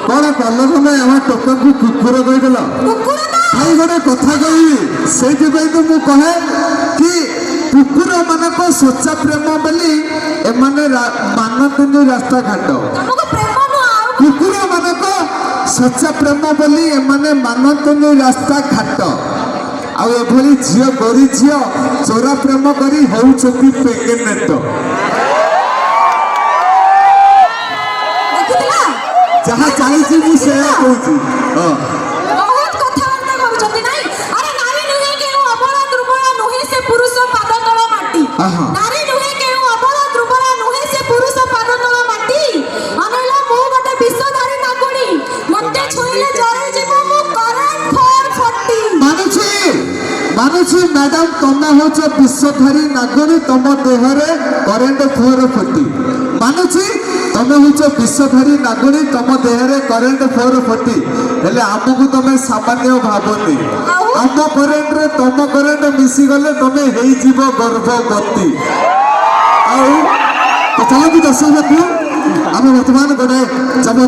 कौन कल तुम आम टोका को कुकुर कहीदेल भाई गोटे कथा कही से तो मुझे कहे कि कुकुर मान स्वच्छ प्रेम बोली एमाने मानते रास्ता घाट कुकुर मान स्वच्छ प्रेम बोली एमाने मानते रास्ता घाट आभली झी गोरी झी चोरा प्रेम करी होउछती प्रेग्नेंट जहाँ चली मुझे कहूँ बहुत कथाबार्ता करूछथि नाही अरे नारी नुहे के अबला दुर्बल नुहे से पुरुष पाद तळ माटी नारी नुहे के अबला दुर्बल नुहे से पुरुष पाद तळ माटी अनेला मु गटे विषधारी नागुणी मते छोइले जरे जीव मु करंट फॉर 40 मानुची मैडम तमे होच विषधारी नागुणी तुम देहरे करेंट 440 मानुची तमे होच विषधारी नागुणी तुम देहरे करेंट 440 हेले आमको तमे सामान्य भावनी आम करेंट रे तुम करेंट मिसी गले तमे हेई जीव गर्भवती आउ तो चलो दर्शक आम वर्तमान गोटे